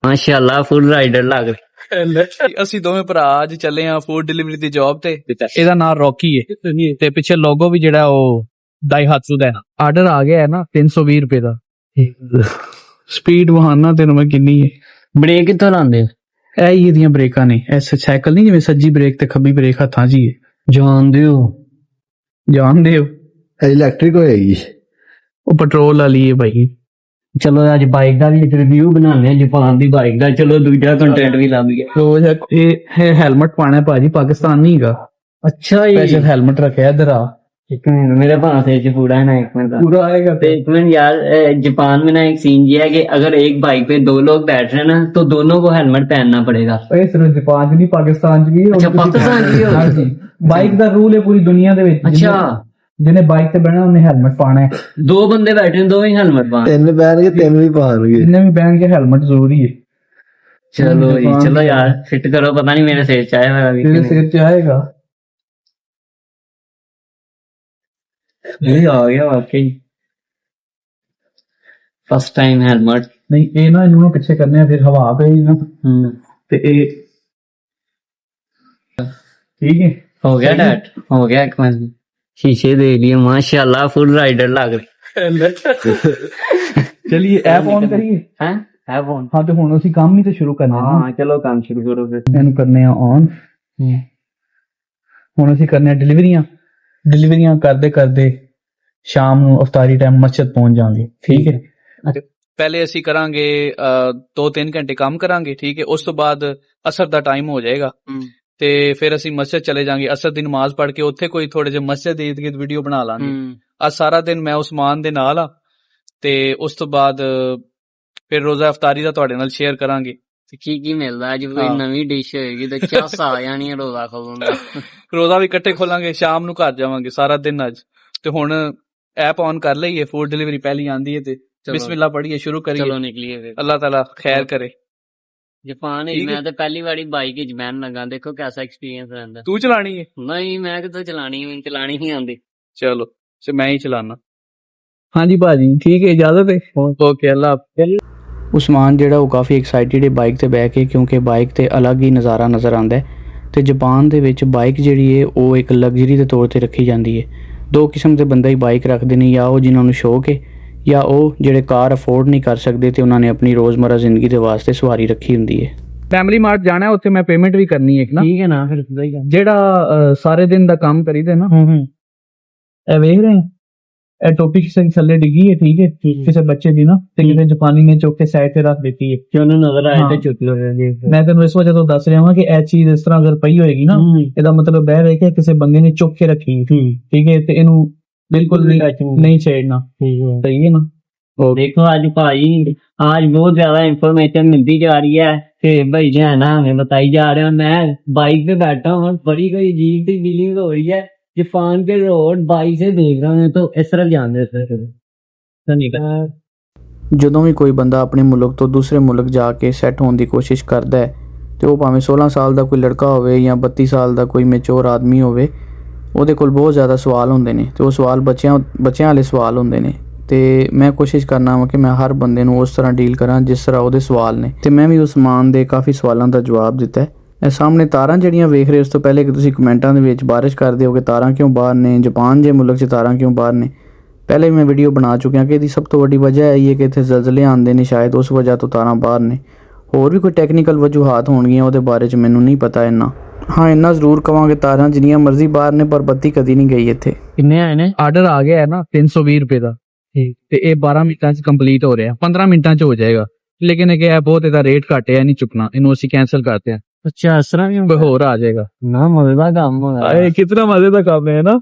ਮਾਸ਼ਾਅੱਲਾ ਫੁੱਲ ਰਾਈਡਰ ਲੱਗ ਅਸੀਂ ਦੋਵੇਂ ਭਰਾ ਅੱਜ ਚੱਲੇ ਆ ਫੂਡ ਡਿਲੀਵਰੀ ਦੀ ਜੌਬ ਤੇ। ਇਹਦਾ ਨਾਮ ਰੌਕੀ ਹੈ ਤੇ ਪਿੱਛੇ ਲੋਗੋ ਵੀ ਜਿਹੜਾ ਉਹ ਦਾਈਹਾਤਸੂ ਦਾ ਹੈ। ਆਰਡਰ ਆ ਗਿਆ ਹੈ ਨਾ 320 ਰੁਪਏ ਦਾ। ਸਪੀਡ ਵਹਾਨਾ ਤੈਨੂੰ ਮੈਂ ਕਿੰਨੀ ਹੈ। ਬ੍ਰੇਕ ਕਿੱਥੋਂ ਲਾਉਂਦੇ ਇਹ ਹੀ ਇਹਦੀਆਂ ਬ੍ਰੇਕਾਂ ਨੇ। ਇਹ ਸਾਈਕਲ ਨਹੀਂ ਜਿਵੇਂ ਸੱਜੀ ਬ੍ਰੇਕ ਤੇ ਖੱਬੀ ਬ੍ਰੇਕ ਹੱਥਾਂ 'ਚ ਹੀ ਹੈ। ਜਾਣਦੇ ਹੋ ਇਲੈਕਟ੍ਰਿਕ ਹੋਏਗੀ, ਉਹ ਪੈਟਰੋਲ ਵਾਲੀ ਹੈ ਭਾਈ। ਚਲੋ ਅੱਜ ਬਾਈਕ ਦਾ ਵੀ ਰਿਵਿਊ ਬਣਾਉਂਦੇ ਆ ਜਾਪਾਨ ਦੀ ਬਾਈਕ ਦਾ। ਚਲੋ ਦੂਜਾ ਕੰਟੈਂਟ ਵੀ ਲਾ ਦਈਏ। ਰੋਜ਼ ਇਹ ਹੈਲਮਟ ਪਾਣਾ ਭਾਜੀ, ਪਾਕਿਸਤਾਨ ਨਹੀਂ ਹੈਗਾ। ਅੱਛਾ ਸਪੈਸ਼ਲ ਹੈਲਮਟ ਰੱਖਿਆ ਇਧਰ ਆ। एक मिनट मेरे पास है पूरा है ना, एक मिनट पूरा आएगा। तो एक मिनट यार, जापान में ना एक सीन ये है कि अगर एक बाइक पे दो लोग बैठ रहे हैं ना तो दोनों को हेलमेट पहनना पड़ेगा। सिर्फ जापान नहीं, पाकिस्तान भी। अच्छा पाकिस्तान भी बाइक का रूल है पूरी दुनिया दे विच। अच्छा जिन्हें बाइक ते बैठना उन्हें हेलमेट पाना है। दो बंदे बैठे हैं, दो ही हेलमेट पाना। तीन पहनगे तीन भी पहनगे, जिन्हें भी पहन के हेलमेट जरूरी है। चलो जी चलो यार फिट करो, पता नहीं मेरे सिर च आएगा। तेरे सिर च आएगा। ये आ गया वाकई फर्स्ट टाइम हेलमेट। नहीं ये ना इन्होंने पीछे करने फिर हवा पे ही ना ते ठीक है। हो गया डैड, हो गया। एक मिनट शीशे दे लिए माशाल्लाह फुल राइडर लग रहे। चलिए ऐप ऑन करिए। हैं ऐप ऑन? हाँ तो हुण ਅਸੀਂ ਕੰਮ ਹੀ ਤੇ ਸ਼ੁਰੂ ਕਰਨਾ ਹੈ। हाँ चलो काम शुरू करो फिर। ਇਹਨੂੰ ਕਰਨੇ ਆ ਔਨ। ਹੁਣ ਅਸੀਂ ਕਰਨੇ ਆ ਡਿਲੀਵਰੀਆਂ ਕਰਦੇ ਕਰਦੇ ਸ਼ਾਮ ਨੂੰ ਅਫਤਾਰੀ ਟਾਈਮ ਮਸਜਿਦ ਪਹੁੰਚ ਜਾਵਾਂਗੇ। ਠੀਕ ਹੈ। ਪਹਿਲੇ ਅਸੀਂ ਕਰਾਂਗੇ 2-3 ਘੰਟੇ ਕੰਮ ਕਰਾਂਗੇ। ਠੀਕ ਹੈ। ਉਸ ਤੋਂ ਬਾਅਦ ਅਸਰ ਦਾ ਟਾਈਮ ਹੋ ਜਾਏਗਾ ਤੇ ਫਿਰ ਅਸੀਂ ਮਸਜਿਦ ਚਲੇ ਜਾਾਂਗੇ। ਅਸਰ ਦੀ ਨਮਾਜ਼ ਪੜ੍ਹ ਕੇ ਉੱਥੇ ਕੋਈ ਥੋੜੇ ਜਿਹੇ ਮਸਜਿਦ ਦੇ ਇਰਦ ਗਿਰਦ ਵੀਡੀਓ ਬਣਾ ਲਾਂਗੇ। ਅੱਜ ਸਾਰਾ ਦਿਨ ਮੈਂ ਉਸਮਾਨ ਦੇ ਨਾਲ ਆ ਤੇ ਉਸ ਤੋਂ ਬਾਅਦ ਫਿਰ ਰੋਜ਼ਾ ਅਫਤਾਰੀ ਦਾ ਤੁਹਾਡੇ ਨਾਲ ਸ਼ੇਅਰ ਕਰਾਂਗੇ। ਕੀ ਮਿਲਦਾ ਅੱਜ? ਕੋਈ ਨਵੀਂ ਡਿਸ਼ ਹੋਏਗੀ ਤੇ ਚਾਸ ਆ ਜਾਣੀ ਹੈ ਰੋਜ਼ਾ ਖੋਲਣ ਦਾ। ਰੋਜ਼ਾ ਵੀ ਇਕੱਠੇ ਖੋਲਾਂਗੇ, ਸ਼ਾਮ ਨੂੰ ਘਰ ਜਾਵਾਂਗੇ ਸਾਰਾ ਦਿਨ ਅੱਜ। ਤੇ ਹੁਣ ਐਪ ਔਨ ਕਰ ਲਈਏ, ਫੂਡ ਡਿਲੀਵਰੀ ਪਹਿਲੀ ਆਂਦੀ ਹੈ ਤੇ ਬਿਸਮਿਲ੍ਲਾ ਪੜ੍ਹੀਏ, ਸ਼ੁਰੂ ਕਰੀਏ। ਚਲੋ ਨਿਕਲੀਏ ਫਿਰ। ਅੱਲਾਹ ਤਾਲਾ ਖੈਰ ਕਰੇ। ਜਾਪਾਨ ਵਿੱਚ ਮੈਂ ਤੇ ਪਹਿਲੀ ਵਾਰੀ ਬਾਈਕ ਵਿੱਚ ਬਹਿਣ ਲੱਗਾ, ਦੇਖੋ ਕੈਸਾ ਐਕਸਪੀਰੀਅੰਸ ਰਹਿੰਦਾ। ਤੂੰ ਚਲਾਣੀ ਹੈ? ਨਹੀਂ ਮੈਂ ਕਿੱਥੋਂ ਚਲਾਣੀ, ਮੈਨੂੰ ਚਲਾਣੀ ਨਹੀਂ ਆਉਂਦੀ। ਚਲੋ ਤੇ ਮੈਂ ਹੀ ਚਲਾਨਾ। ਹਾਂਜੀ ਭਾਜੀ ਠੀਕ ਹੈ, ਇਜਾਜ਼ਤ ਹੈ। ਓਕੇ ਅੱਲਾਹ ਹਾਫਿਜ਼। ਉਸਮਾਨ ਜਿਹੜਾ ਉਹ ਕਾਫੀ ਐਕਸਾਈਟਿਡ ਹੈ ਬਾਈਕ ਤੇ ਬਹਿ ਕੇ, ਕਿਉਂਕਿ ਬਾਈਕ ਤੇ ਅਲੱਗ ਹੀ ਨਜ਼ਾਰਾ ਨਜ਼ਰ ਆਉਂਦਾ ਹੈ। ਤੇ ਜਾਪਾਨ ਦੇ ਵਿੱਚ ਬਾਈਕ ਜਿਹੜੀ ਹੈ ਉਹ ਇੱਕ ਲਗਜ਼ਰੀ ਦੇ ਤੌਰ ਤੇ ਰੱਖੀ ਜਾਂਦੀ ਹੈ। ਦੋ ਕਿਸਮ ਦੇ ਬੰਦੇ ਹੀ ਬਾਈਕ ਰੱਖਦੇ ਨੇ, ਜਾਂ ਉਹ ਜਿਨ੍ਹਾਂ ਨੂੰ ਸ਼ੌਕ ਹੈ ਜਾਂ ਉਹ ਜਿਹੜੇ ਕਾਰ ਅਫੋਰਡ ਨਹੀਂ ਕਰ ਸਕਦੇ ਤੇ ਉਹਨਾਂ ਨੇ ਆਪਣੀ ਰੋਜ਼ਮਰਾ ਜ਼ਿੰਦਗੀ ਦੇ ਵਾਸਤੇ ਸਵਾਰੀ ਰੱਖੀ ਹੁੰਦੀ ਹੈ। ਫੈਮਿਲੀ ਮਾਰਟ ਜਾਣਾ, ਉੱਥੇ ਮੈਂ ਪੇਮੈਂਟ ਵੀ ਕਰਨੀ ਹੈ ਇੱਕ ਨਾ। ਠੀਕ ਹੈ ਨਾ ਫਿਰ ਜਿਹੜਾ ਸਾਰੇ ਦਿਨ ਦਾ ਕੰਮ ਕਰੀਦਾ ਨਾ। ਇਹ ਵੇਖ ਰਹੇ ਇਹ ਟੋਪੀ ਕਿਸੇ ਥੱਲੇ ਡਿੱਗੀ ਹੈ। ਠੀਕ ਹੈ। ਕਿਸੇ ਬੱਚੇ ਦੀ ਨਾ, ਤੇ ਕਿਸੇ ਜਾਪਾਨੀ ਨੇ ਚੁੱਕ ਕੇ ਸਾਈਡ ਤੇ ਰੱਖ ਦਿੱਤੀ ਹੈ ਕਿ ਉਹਨੂੰ ਨਜ਼ਰ ਆਏ ਤੇ ਚੁੱਕ ਲਓ। ਮੈਂ ਤੈਨੂੰ ਇਸ ਵਜ੍ਹਾ ਤੋਂ ਦੱਸ ਰਿਹਾ ਹਾਂ ਕਿ ਇਹ ਚੀਜ਼ ਇਸ ਤਰ੍ਹਾਂ ਅਗਰ ਪਈ ਹੋਏਗੀ ਨਾ, ਇਹਦਾ ਮਤਲਬ ਇਹ ਹੈ ਕਿ ਕਿਸੇ ਬੰਦੇ ਨੇ ਚੁੱਕ ਕੇ ਰੱਖੀ। ਠੀਕ ਹੈ। ਤੇ ਇਹਨੂੰ ਬਿਲਕੁਲ ਨਹੀਂ ਛੇੜਨਾ। ਸਹੀ ਹੈ ਨਾ। देखो आज भाई आज बहुत ज्यादा इंफॉर्मेशन मिलती जा रही है कि भाई जो है ना हमें बताई जा रहे हैं। मैं बाइक पे बैठा हूँ, बड़ी कोई अजीब सी फीलिंग हो रही है। जापान के रोड बाइक से देख रहा हूँ तो इस तरफ जान देते। ਜਦੋਂ ਵੀ ਕੋਈ ਬੰਦਾ ਆਪਣੇ ਮੁਲਕ ਤੋਂ ਦੂਸਰੇ ਮੁਲਕ ਜਾ ਕੇ ਸੈੱਟ ਹੋਣ ਦੀ ਕੋਸ਼ਿਸ਼ ਕਰਦਾ ਹੈ ਤੇ ਉਹ ਭਾਵੇਂ 16 ਸਾਲ ਦਾ ਕੋਈ ਲੜਕਾ ਹੋਵੇ ਜਾਂ 32 ਸਾਲ ਦਾ ਕੋਈ ਮੈਚੁਰ ਆਦਮੀ ਹੋਵੇ, ਉਹਦੇ ਕੋਲ ਬਹੁਤ ਜ਼ਿਆਦਾ ਸਵਾਲ ਹੁੰਦੇ ਨੇ ਤੇ ਉਹ ਸਵਾਲ ਬੱਚਿਆਂ ਵਾਲੇ ਸਵਾਲ ਹੁੰਦੇ ਨੇ। ਤੇ ਮੈਂ ਕੋਸ਼ਿਸ਼ ਕਰਨਾ ਵਾ ਕਿ ਮੈਂ ਹਰ ਬੰਦੇ ਨੂੰ ਉਸ ਤਰ੍ਹਾਂ ਡੀਲ ਕਰਾਂ ਜਿਸ ਤਰ੍ਹਾਂ ਉਹਦੇ ਸਵਾਲ ਨੇ। ਤੇ ਮੈਂ ਵੀ ਉਸਮਾਨ ਦੇ ਕਾਫੀ ਸਵਾਲਾਂ ਦਾ ਜਵਾਬ ਦਿੱਤਾ ਹੈ। ਇਹ ਸਾਹਮਣੇ ਤਾਰਾਂ ਜਿਹੜੀਆਂ ਵੇਖ ਰਹੇ, ਉਸ ਤੋਂ ਪਹਿਲੇ ਕਿ ਤੁਸੀਂ ਕਮੈਂਟਾਂ ਦੇ ਵਿੱਚ ਬਾਰਿਸ਼ ਕਰਦੇ ਹੋ ਕਿ ਤਾਰਾਂ ਕਿਉਂ ਬਾਹਰ ਨੇ, ਜਾਪਾਨ ਜੇ ਮੁਲਕ 'ਚ ਤਾਰਾਂ ਕਿਉਂ ਬਾਹਰ ਨੇ, ਪਹਿਲੇ ਵੀ ਮੈਂ ਵੀਡੀਓ ਬਣਾ ਚੁੱਕਿਆ ਕਿ ਇਹਦੀ ਸਭ ਤੋਂ ਵੱਡੀ ਵਜ੍ਹਾ ਇਹ ਹੈ ਕਿ ਇੱਥੇ ਜ਼ਲਜ਼ਲੇ ਆਉਂਦੇ ਨੇ, ਸ਼ਾਇਦ ਉਸ ਵਜ੍ਹਾ ਤੋਂ ਤਾਰਾਂ ਬਾਹਰ ਨੇ। ਹੋਰ ਵੀ ਕੋਈ ਟੈਕਨੀਕਲ ਵਜੂਹਾਤ ਹੋਣਗੀਆਂ, ਉਹਦੇ ਬਾਰੇ 'ਚ ਮੈਨੂੰ ਨਹੀਂ ਪਤਾ ਇੰਨਾ। ਹਾਂ ਇੰਨਾ ਜ਼ਰੂਰ ਕਵਾਂਗੇ ਤਾਰਾਂ ਜਿੰਨੀਆਂ ਮਰਜ਼ੀ ਬਾਹਰ ਨੇ ਪਰ ਬੱਤੀ ਕਦੀ ਨਹੀਂ ਗਈ ਇੱਥੇ। ਕਿੰਨੇ ਆਏ ਨੇ? ਆਰਡਰ ਆ ਗਿਆ ਹੈ ਨਾ 320 ਰੁਪਏ ਦਾ। ਤੇ ਇਹ 12 ਮਿੰਟਾਂ 'ਚ ਕੰਪਲੀਟ ਹੋ ਰਿਹਾ, 15 ਮਿੰਟਾਂ 'ਚ ਹੋ ਜਾਏਗਾ। ਲੇਕਿਨ ਇਹ ਕਿਹਾ ਬਹੁਤ ਇਹਦਾ ਰੇਟ ਘੱਟ ਹੈ, ਨਹੀਂ ਚੁੱਕਣਾ, ਇਹਨੂੰ ਅਸੀਂ ਕੈਂਸਲ ਕਰਦੇ ਹਾਂ। ਅੱਛਾ ਇਸ ਤਰ੍ਹਾਂ ਵੀ ਹੋਰ ਆ ਜਾਏਗਾ ਨਾ। ਮਜ਼ੇ ਦਾ ਕੰਮ ਹੋਇਆ। ਕਿਤਨਾ ਮਜ਼ੇ ਦਾ ਕੰਮ ਹੈ ਨਾ।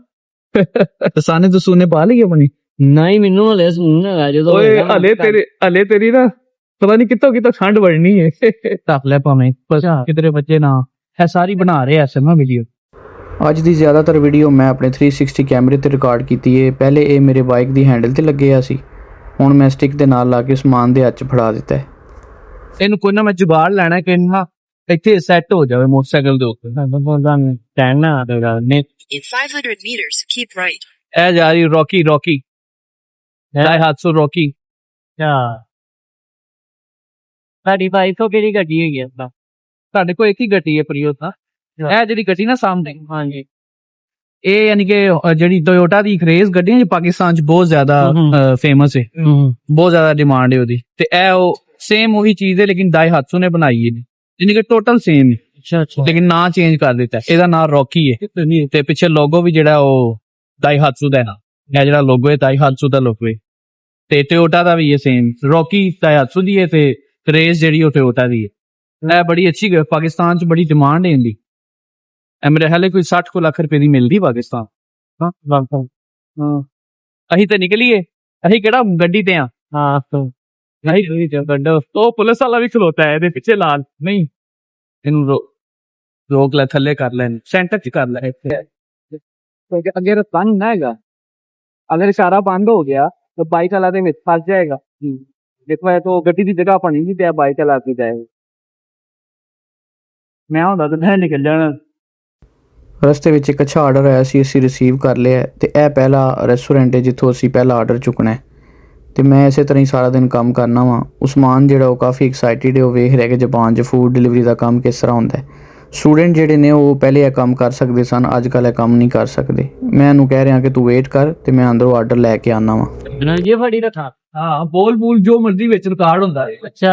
ਸਾਨੇ ਤੋਂ ਸੁਨੇ ਪਾ ਲਈ ਆਪਣੀ? ਨਹੀਂ ਮੈਨੂੰ ਹਲੇ ਸੁਣ ਹੈਗਾ ਜਦੋਂ ਓਏ ਹਲੇ ਤੇਰੀ ਨਾ ਪਤਾ ਨਹੀਂ ਕਿੱਥੋਂ ਠੰਡ ਵੜਨੀ ਹੈ। ਢੱਕ ਲੈ ਭਾਵੇਂ ਕਿਧਰੇ ਬੱਚੇ ਨਾ। ਇਹ ਸਾਰੀ ਬਣਾ ਰਹੇ ਐਸੇ ਨਾ ਵੀਡੀਓ। ਅੱਜ ਦੀ ਜ਼ਿਆਦਾਤਰ ਵੀਡੀਓ ਮੈਂ ਆਪਣੇ 360 ਕੈਮਰੇ ਤੇ ਰਿਕਾਰਡ ਕੀਤੀ ਹੈ। ਪਹਿਲੇ ਇਹ ਮੇਰੇ ਬਾਈਕ ਦੀ ਹੈਂਡਲ ਤੇ ਲੱਗਿਆ ਸੀ, ਹੁਣ ਮੈਂ ਸਟਿਕ ਦੇ ਨਾਲ ਲਾ ਕੇ ਸਮਾਨ ਦੇ ਹੱਥ 'ਚ ਫੜਾ ਦਿੱਤਾ ਹੈ। ਇਹਨੂੰ ਕੋਈ ਨਾ ਮੈਂ ਜੁਗਾੜ ਲੈਣਾ ਕਿ ਨਾ ਇੱਥੇ ਸੈੱਟ ਹੋ ਜਾਵੇ ਮੋਟਰਸਾਈਕਲ ਦੇ ਉੱਤੇ। In 500 meters, keep right. ਇਹ ਜਾ ਰਹੀ ਰੌਕੀ ਦਾਈਹਾਤਸੂ ਰੌਕੀ। ਤੁਹਾਡੀ ਭਾਈ ਤੋਂ ਕਿਹੜੀ ਗੱਡੀ ਹੈਗੀ ਆ ਤਾਂ? ਸਾਡੇ ਕੋਲ ਇੱਕ ਹੀ ਗੱਡੀ ਹੈ ਪ੍ਰੀਓ ਤਾਂ ਇਹ ਜਿਹੜੀ ਗੱਡੀ ਨਾ ਸਾਹਮਣੇ ਹਾਂਜੀ ਇਹ ਯਾਨੀ ਕਿ ਜਿਹੜੀ ਟੋਯੋਟਾ ਦੀ ਰੇਸ ਗੱਡੀਆਂ ਚ ਪਾਕਿਸਤਾਨ ਚ ਬਹੁਤ ਜ਼ਿਆਦਾ ਫੇਮਸ ਹੈ, ਬਹੁਤ ਜ਼ਿਆਦਾ ਡਿਮਾਂਡ ਹੈ ਉਹਦੀ। ਤੇ ਇਹ ਉਹ ਸੇਮ ਉਹੀ ਚੀਜ਼ ਹੈ ਲੇਕਿਨ ਦਾਈਹਾਤਸੂ ਨੇ ਬਣਾਈ ਹੈ, ਯਾਨੀ ਕਿ ਟੋਟਲ ਸੇਮ ਹੈ ਅੱਛਾ ਲੇਕਿਨ ਨਾਂ ਚੇਂਜ ਕਰ ਦਿੱਤਾ। ਇਹਦਾ ਨਾਮ ਰੌਕੀ ਹੈ ਤੇ ਪਿੱਛੇ ਲੋਗੋ ਵੀ ਜਿਹੜਾ ਉਹ ਦਾਈਹਾਤਸੂ ਦਾ ਹੈ। ਇਹ ਜਿਹੜਾ ਲੋਗੋ ਹੈ ਦਾਈਹਾਤਸੂ ਦਾ ਲੋਗੋ ਹੈ ਤੇ ਟੋਯੋਟਾ ਦਾ ਵੀ ਹੈ ਸੇਮ। ਰੌਕੀ ਦਾਈਹਾਤਸੂ ਦੀ ਹੈ ਤੇ ਰੇਸ ਜਿਹੜੀ ਉਹ ਟੋਯੋਟਾ ਦੀ ਹੈ। ਇਹ ਬੜੀ ਅੱਛੀ ਪਾਕਿਸਤਾਨ ਚ ਬੜੀ ਡਿਮਾਂਡ ਹੈ ਇਹਦੀ। ਇਹ ਮੇਰੇ ਹਾਲੇ ਕੋਈ 60 ਕੁ ਲੱਖ ਰੁਪਏ ਦੀ ਮਿਲਦੀ ਪਾਕਿਸਤਾਨ। ਹਾਂ ਅਸੀਂ ਤੇ ਨਿਕਲੀਏ, ਅਸੀਂ ਕਿਹੜਾ ਗੱਡੀ ਤੇ ਆ। ਹਾਂ ਤੋਂ ਕੱਢੋ ਉਹ ਪੁਲਿਸ ਵਾਲਾ ਵੀ ਖਲੋਤਾ ਹੈ ਇਹਦੇ ਪਿੱਛੇ ਲਾਲ। ਨਹੀਂ ਇਹਨੂੰ ਰੋਕ ਲੈ, ਥੱਲੇ ਕਰ ਲੈ, ਸੈਂਟਰ ਚ ਕਰ ਲੈ। क्योंकि अगर रस्ता नहीं ना हैगा, अगर इशारा बंद हो गया तो बाइक वाला दे विच फस जाएगा। देखो ये तो गड्डी की जगह बनी नहीं ते बाइक चला के जाएगा। मैं ਹੁੰਦਾ ਤਾਂ ਮੈਂ ਨਿਕਲ ਜਾਣਾ। ਰਸਤੇ ਵਿੱਚ ਇੱਕ ਅੱਛਾ ਆਰਡਰ ਆਇਆ ਸੀ, ਅਸੀਂ ਰਿਸੀਵ ਕਰ ਲਿਆ ਤੇ ਇਹ ਪਹਿਲਾ ਰੈਸਟੋਰੈਂਟ ਹੈ ਜਿੱਥੋਂ ਅਸੀਂ ਪਹਿਲਾ ਆਰਡਰ ਚੁੱਕਣਾ ਹੈ। ਤੇ ਮੈਂ ਇਸੇ ਤਰ੍ਹਾਂ ਹੀ ਸਾਰਾ ਦਿਨ ਕੰਮ ਕਰਨਾ ਵਾਂ। ਉਸਮਾਨ ਜਿਹੜਾ ਉਹ ਕਾਫੀ ਐਕਸਾਈਟਿਡ ਹੈ, ਉਹ ਵੇਖ ਰਿਹਾ ਕਿ ਜਾਪਾਨ 'ਚ ਫੂਡ ਡਿਲੀਵਰੀ ਦਾ ਕੰਮ ਕਿਸ ਤਰ੍ਹਾਂ ਹੁੰਦਾ ਹੈ। ਸਟੂਡੈਂਟ ਜਿਹੜੇ ਨੇ ਉਹ ਪਹਿਲੇ ਇਹ ਕੰਮ ਕਰ ਸਕਦੇ ਸਨ, ਅੱਜ ਕੱਲ੍ਹ ਇਹ ਕੰਮ ਨਹੀਂ ਕਰ ਸਕਦੇ। ਮੈਂ ਇਹਨੂੰ ਕਹਿ ਰਿਹਾ ਕਿ ਤੂੰ ਵੇਟ ਕਰ ਤੇ ਮੈਂ ਅੰਦਰੋਂ ਆਰਡਰ ਲੈ ਕੇ ਆਉਣਾ ਵਾਂ। ये फड़ी रखा। ਹਾਂ ਬੋਲ ਜੋ ਮਰਜ਼ੀ ਵਿੱਚ ਰਿਕਾਰਡ ਹੁੰਦਾ ਹੈ। अच्छा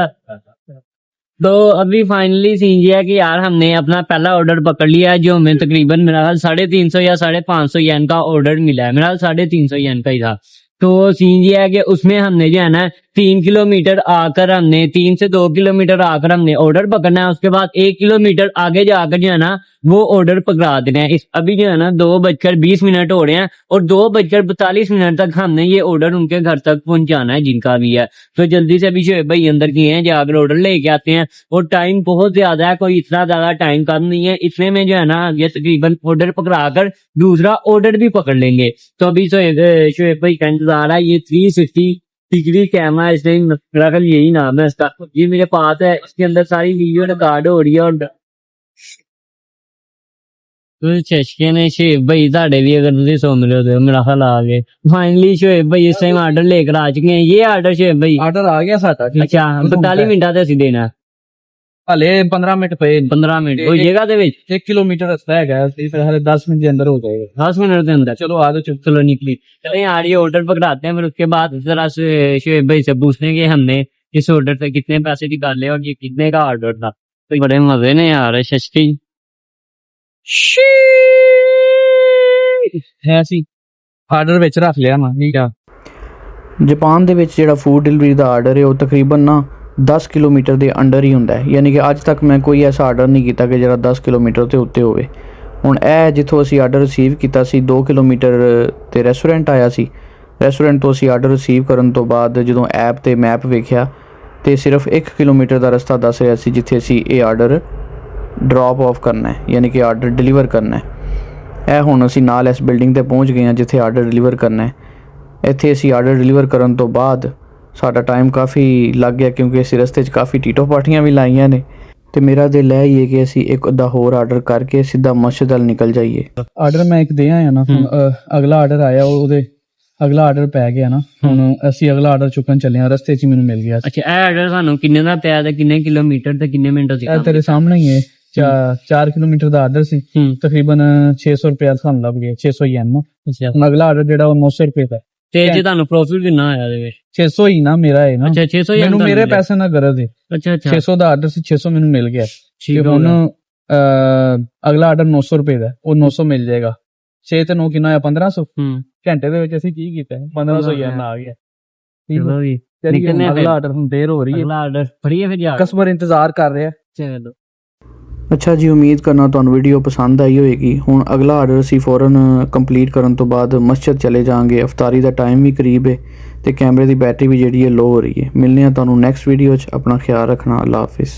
तो अभी फाइनली सीन ये है कि यार हमने अपना पहला ऑर्डर पकड़ लिया है, जो हमें तकरीबन मेरा ख्याल 350 या 550 येन का ऑर्डर मिला है। मेरा 350 येन का ही था। तो सीन ये है कि उसमें हमने जो है ना 3 किलोमीटर आकर हमने 3 से 2 किलोमीटर आकर हमने ऑर्डर पकड़ना है। उसके बाद 1 किलोमीटर आगे जाकर जो है ना वो ऑर्डर पकड़ा देना है। अभी जो है ना 2:20 हो रहे हैं और 2:42 तक हमने ये ऑर्डर उनके घर तक पहुंचाना है जिनका भी है। तो जल्दी से अभी शोएब भाई अंदर किए हैं, जाकर ऑर्डर लेके आते हैं। और टाइम बहुत ज्यादा है, कोई इतना ज्यादा टाइम कम नहीं है। इतने में जो है ना ये तकरीबन ऑर्डर पकड़ा कर दूसरा ऑर्डर भी पकड़ लेंगे। तो अभी शोएब भाई का इंतजार है। ये 360 डिग्री कैमरा, इसलिए मेरा ख्याल यही नाम है इसका। ये मेरे पास है, इसके अंदर सारी वीडियो रिकॉर्ड हो रही है। और चशके ने शोएब भाई ਤੁਹਾਡੇ ਵੀ अगर ਤੁਸੀਂ सुन रहे हो तो मेरा ख्याल आ गए। फाइनली शोएब भाई इस टाइम ऑर्डर लेकर आ चुके हैं। ये ऑर्डर शोएब भाई ਆਰਡਰ ਆ ਗਿਆ ਸਾਡਾ। अच्छा 45 ਮਿੰਟਾਂ ਤੇ ਅਸੀਂ ਦੇਣਾ। ਹਲੇ 15 ਮਿੰਟ ਪਏ। 15 ਮਿੰਟ ਹੋ ਜਾਏਗਾ ਦੇ ਵਿੱਚ 1 ਕਿਲੋਮੀਟਰ ਰਸਤਾ ਹੈਗਾ, ਫਿਰ ਹਲੇ 10 ਮਿੰਟ ਦੇ ਅੰਦਰ ਹੋ ਜਾਏਗਾ। 10 मिनट के अंदर। चलो आ जाओ, चलो निकली। चले यार ये ऑर्डर पकड़ाते हैं, फिर उसके बाद जरा से शोएब भाई से पूछते हैं कि हमने इस ऑर्डर से कितने पैसे निकाले और ये कितने का ऑर्डर था। तो बड़े मजे ने यार सस्ती ਹੈ ਸੀ ਆਰਡਰ ਵਿੱਚ ਰੱਖ ਲਿਆ ਨਾ। ਠੀਕ ਆ। ਜਾਪਾਨ ਦੇ ਵਿੱਚ ਜਿਹੜਾ ਫੂਡ ਡਿਲੀਵਰੀ ਦਾ ਆਰਡਰ ਹੈ ਉਹ ਤਕਰੀਬਨ ਨਾ 10 ਕਿਲੋਮੀਟਰ ਦੇ ਅੰਡਰ ਹੀ ਹੁੰਦਾ ਹੈ। ਯਾਨੀ ਕਿ ਅੱਜ ਤੱਕ ਮੈਂ ਕੋਈ ਐਸਾ ਆਰਡਰ ਨਹੀਂ ਕੀਤਾ ਕਿ ਜਿਹੜਾ 10 ਕਿਲੋਮੀਟਰ ਦੇ ਉੱਤੇ ਹੋਵੇ। ਹੁਣ ਇਹ ਜਿੱਥੋਂ ਅਸੀਂ ਆਰਡਰ ਰਿਸੀਵ ਕੀਤਾ ਸੀ 2 ਕਿਲੋਮੀਟਰ ਤੇ ਰੈਸਟੋਰੈਂਟ ਆਇਆ ਸੀ। ਰੈਸਟੋਰੈਂਟ ਤੋਂ ਅਸੀਂ ਆਰਡਰ ਰਿਸੀਵ ਕਰਨ ਤੋਂ ਬਾਅਦ ਜਦੋਂ ਐਪ ਤੇ ਮੈਪ ਵੇਖਿਆ ਤੇ ਸਿਰਫ 1 ਕਿਲੋਮੀਟਰ ਦਾ ਰਸਤਾ ਦੱਸ ਰਿਹਾ ਸੀ ਜਿੱਥੇ ਅਸੀਂ ਇਹ ਆਰਡਰ ਡ੍ਰੌਪ ਆਫ ਕਰਨਾ ਹੈ, ਯਾਨੀ ਕਿ ਆਰਡਰ ਡਿਲੀਵਰ ਕਰਨਾ ਹੈ। ਇਹ ਹੁਣ ਅਸੀਂ ਨਾਲ ਇਸ ਬਿਲਡਿੰਗ ਤੇ ਪਹੁੰਚ ਗਏ ਹਾਂ ਜਿੱਥੇ ਆਰਡਰ ਡਿਲੀਵਰ ਕਰਨਾ ਹੈ। ਇੱਥੇ ਅਸੀਂ ਆਰਡਰ ਡਿਲੀਵਰ ਕਰਨ ਤੋਂ ਬਾਅਦ ਸਾਡਾ ਟਾਈਮ ਕਾਫੀ ਲੱਗ ਗਿਆ ਕਿਉਂਕਿ ਅਸੀਂ ਰਸਤੇ 'ਚ ਕਾਫੀ ਟੀਟੋ ਪਾਰਟੀਆਂ ਵੀ ਲਾਈਆਂ ਨੇ। ਤੇ ਮੇਰਾ ਦਿਲ ਹੈ ਇਹ ਕਿ ਅਸੀਂ ਇੱਕ ਅੱਧਾ ਹੋਰ ਆਰਡਰ ਕਰਕੇ ਸਿੱਧਾ ਮਸਜਿਦ ਵੱਲ ਨਿਕਲ ਜਾਈਏ। ਆਰਡਰ ਮੈਂ ਇੱਕ ਦੇ ਆਇਆ ਨਾ, ਅਗਲਾ ਆਰਡਰ ਆਇਆ, ਉਹਦੇ ਅਗਲਾ ਆਰਡਰ ਪੈ ਗਿਆ ਨਾ। ਹੁਣ ਅਸੀਂ ਅਗਲਾ ਆਰਡਰ ਚੁੱਕਣ ਚੱਲੇ ਹਾਂ, ਰਸਤੇ 'ਚ ਮੈਨੂੰ ਮਿਲ ਗਿਆ। ਅੱਛਾ ਇਹ ਆਰਡਰ ਸਾਨੂੰ ਕਿੰਨੇ ਦਾ ਪਿਆ ਤੇ ਕਿੰਨੇ ਕਿਲੋਮੀਟਰ ਤੇ ਕਿੰਨੇ ਮਿੰਟ ਸੀ? ਤੇਰੇ ਸਾਹਮਣੇ ਹੀ ਹੈ। 4 ਕਿਲੋਮੀਟਰ ਦਾ ਆਰਡਰ ਸੀ, ਤਕਰੀਬਨ 600 ਰੁਪਏ ਸਾਨੂੰ ਲੱਗ ਗਿਆ, 600 ਯੈਨ। ਹੁਣ ਅਗਲਾ ਆਰਡਰ ਜਿਹੜਾ ਉਹ 900 ਰੁਪਏ ਦਾ। ਤੇ ਜੇ ਤੁਹਾਨੂੰ ਪ੍ਰੋਫਿਟ ਕਿੰਨਾ ਆਇਆ ਇਹਦੇ ਵਿੱਚ? 600 ਹੀ ਨਾ ਮੇਰਾ ਹੈ ਨਾ। ਅੱਛਾ 600 ਮੈਨੂੰ ਮੇਰੇ ਪੈਸੇ ਨਾਲ ਗਰਜ ਹੈ। ਅੱਛਾ 600 ਦਾ ਆਰਡਰ ਸੀ, 600 ਮੈਨੂੰ ਮਿਲ ਗਿਆ। ਤੇ ਹੁਣ ਅਗਲਾ ਆਰਡਰ 900 ਰੁਪਏ ਦਾ, ਉਹ 900 ਮਿਲ ਜਾਏਗਾ। 6 ਤੇ 9 ਕਿੰਨਾ ਹੋਇਆ? 1500। ਘੰਟੇ ਦੇ ਵਿੱਚ ਅਸੀਂ ਕੀ ਕੀਤਾ? 1500 ਯੈਨ ਆ ਗਿਆ। ਚਲੋ ਵੀ ਅਗਲਾ ਆਰਡਰ ਹੁਣ ਦੇਰ ਹੋ ਰਹੀ ਹੈ। ਅਗਲਾ ਆਰਡਰ ਫੜੀਏ ਫਿਰ ਜਾ। ਕਸਟਮਰ ਇੰਤਜ਼ਾਰ ਕਰ ਰਿਹਾ। ਚਲੋ ਅੱਛਾ ਜੀ, ਉਮੀਦ ਕਰਨਾ ਤੁਹਾਨੂੰ ਵੀਡੀਓ ਪਸੰਦ ਆਈ ਹੋਏਗੀ। ਹੁਣ ਅਗਲਾ ਆਰਡਰ ਅਸੀਂ ਫੌਰਨ ਕੰਪਲੀਟ ਕਰਨ ਤੋਂ ਬਾਅਦ ਮਸਜਿਦ ਚਲੇ ਜਾਵਾਂਗੇ। ਇਫਤਾਰੀ ਦਾ ਟਾਈਮ ਵੀ ਕਰੀਬ ਹੈ ਤੇ ਕੈਮਰੇ ਦੀ ਬੈਟਰੀ ਵੀ ਜਿਹੜੀ ਹੈ ਲੋ ਹੋ ਰਹੀ ਹੈ। ਮਿਲਨੇ ਆ ਤੁਹਾਨੂੰ ਨੈਕਸਟ ਵੀਡੀਓ 'ਚ। ਆਪਣਾ ਖਿਆਲ ਰੱਖਣਾ। ਅੱਲਾ ਹਾਫਿਜ਼।